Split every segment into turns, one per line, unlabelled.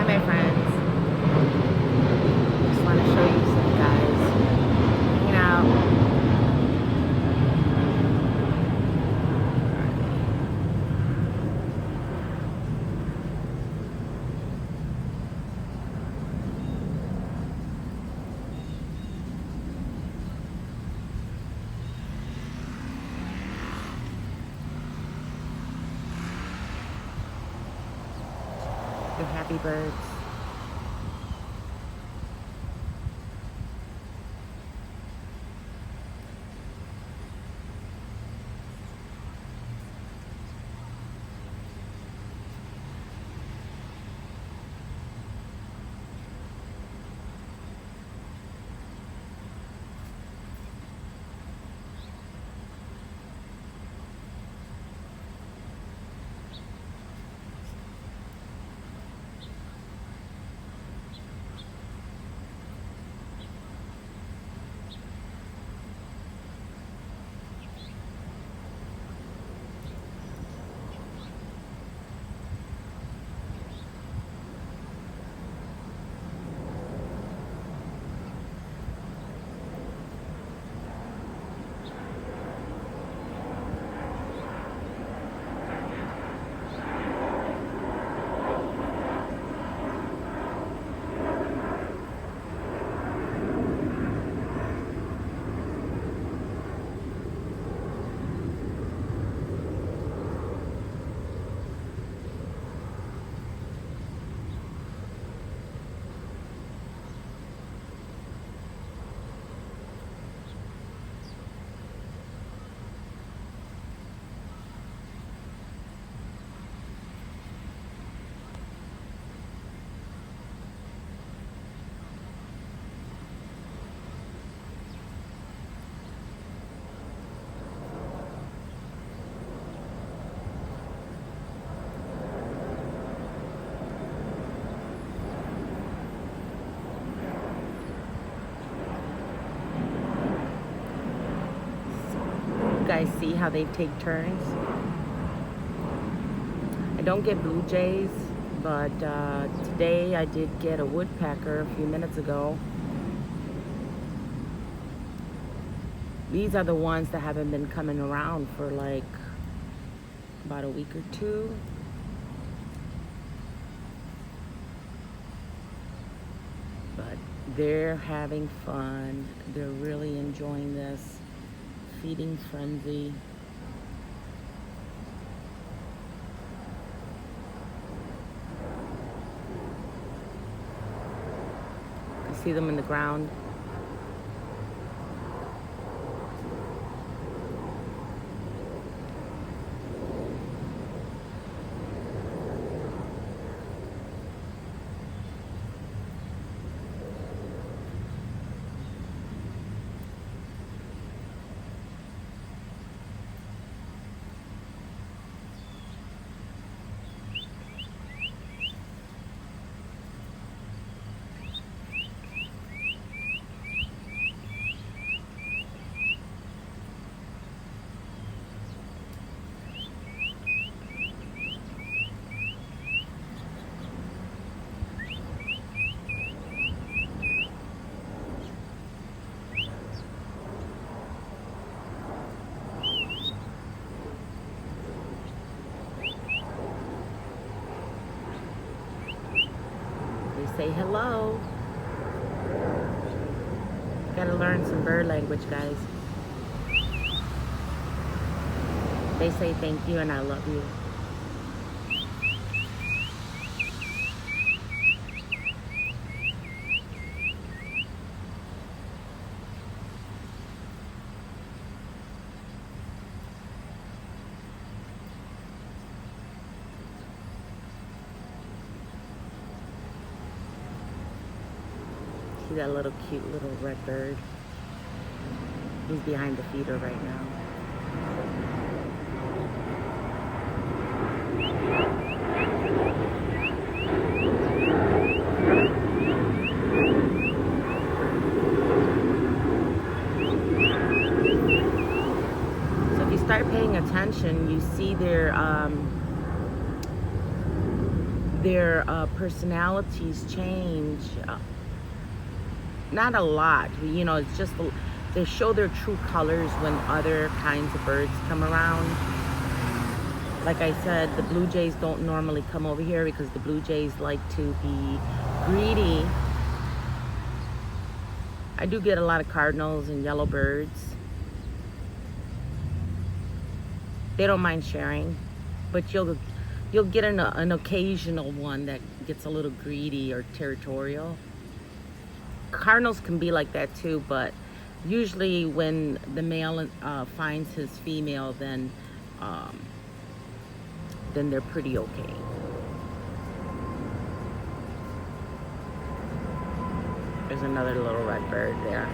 my friends. Just want to show you some guys hanging out. They're happy birds. Guys see how they take turns. I don't get blue jays, but today I did get a woodpecker a few minutes ago. These are the ones that haven't been coming around for like about a week or two. But they're having fun. They're really enjoying this feeding frenzy. You see them in the ground. Say hello. Gotta learn some bird language, guys. They say thank you and I love you. See that little cute little red bird? He's behind the feeder right now. So if you start paying attention, you see their personalities change. Not a lot, you know, it's just they show their true colors when other kinds of birds come around. Like I said, the blue jays don't normally come over here because the blue jays like to be greedy. I do get a lot of cardinals and yellow birds. They don't mind sharing, but you'll get an occasional one that gets a little greedy or territorial. Cardinals can be like that too, but usually when the male finds his female, then they're pretty okay. There's another little red bird there.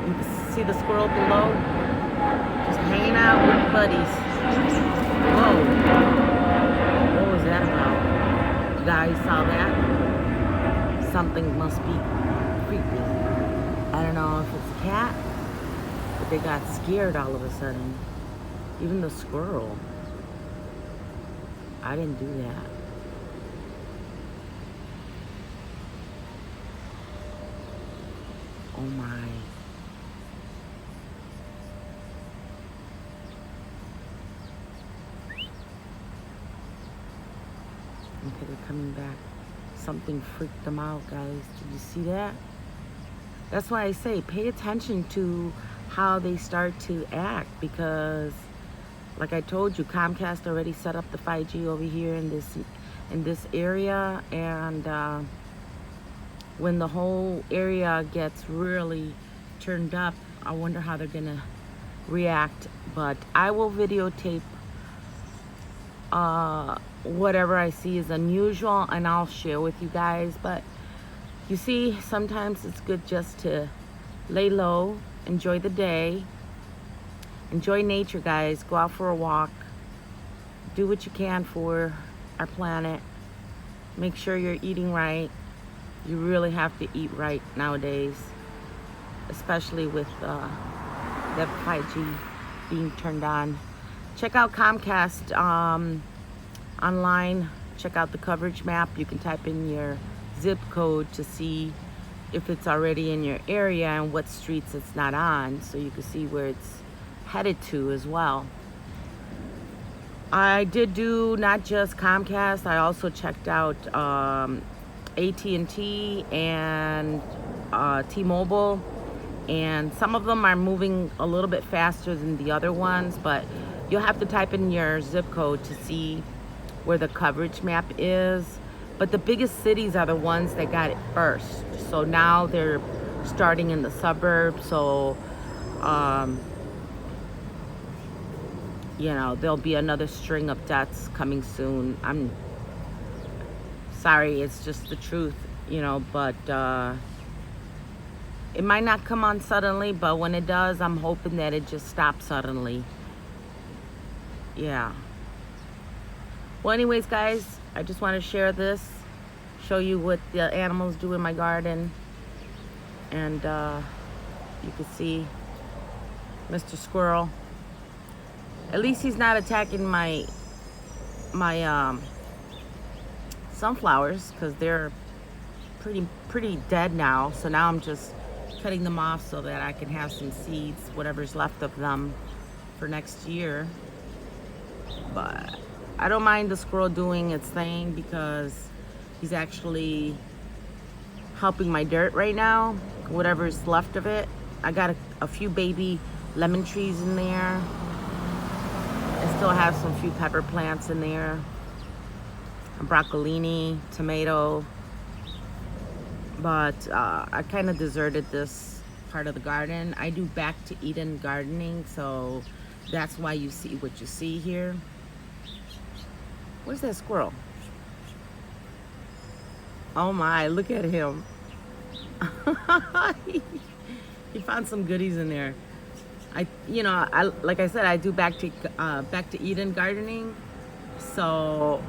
You can see the squirrel below, just hanging out with buddies. Whoa, what was that about? You guys saw that? Something must be creepy. I don't know if it's a cat, but they got scared all of a sudden. Even the squirrel. I didn't do that. Oh my. Okay, they're coming back. Something freaked them out, guys. Did you see that? That's why I say pay attention to how they start to act, because like I told you, Comcast already set up the 5G over here in this area, and when the whole area gets really turned up, I wonder how they're gonna react. But I will videotape whatever I see is unusual, and I'll share with you guys. But you see, sometimes it's good just to lay low, enjoy the day, enjoy nature, guys. Go out for a walk, do what you can for our planet. Make sure you're eating right. You really have to eat right nowadays, especially with that 5G being turned on. Check out Comcast online. Check out the coverage map. You can type in your zip code to see if it's already in your area and what streets it's not on, so you can see where it's headed to as well. I did do not just Comcast, I also checked out AT&T and T-Mobile, and some of them are moving a little bit faster than the other ones, but you'll have to type in your zip code to see where the coverage map is. But the biggest cities are the ones that got it first, so now they're starting in the suburbs. So you know, there'll be another string of deaths coming soon. I'm sorry, it's just the truth, you know, but it might not come on suddenly, but when it does, I'm hoping that it just stops suddenly. Yeah. Well, anyways, guys, I just want to share this, show you what the animals do in my garden, and you can see Mr. Squirrel. At least he's not attacking my sunflowers, because they're pretty dead now. So now I'm just cutting them off so that I can have some seeds, whatever's left of them, for next year. But I don't mind the squirrel doing its thing, because he's actually helping my dirt right now, whatever's left of it. I got a few baby lemon trees in there. I still have some few pepper plants in there, a broccolini, tomato, but I kind of deserted this part of the garden. I do back to Eden gardening, so that's why you see what you see here. Where's that squirrel? Oh my, look at him. He found some goodies in there. Like I said, I do back to Eden gardening. So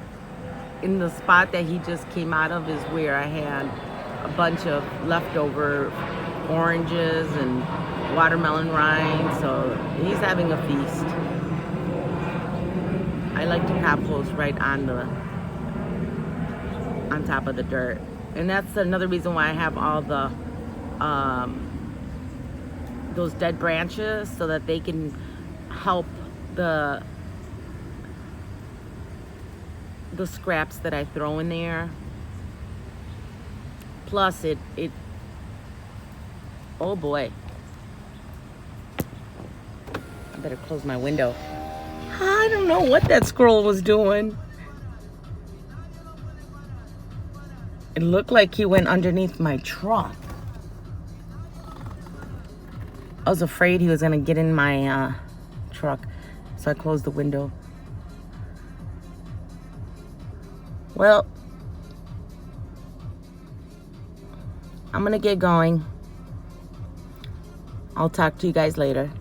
in the spot that he just came out of is where I had a bunch of leftover oranges and watermelon rind. So he's having a feast. I like to compost right on on top of the dirt. And that's another reason why I have all the those dead branches, so that they can help the scraps that I throw in there. Plus it oh boy, I better close my window. I don't know what that squirrel was doing. It looked like he went underneath my truck. I was afraid he was gonna get in my truck, so I closed the window. Well, I'm gonna get going. I'll talk to you guys later.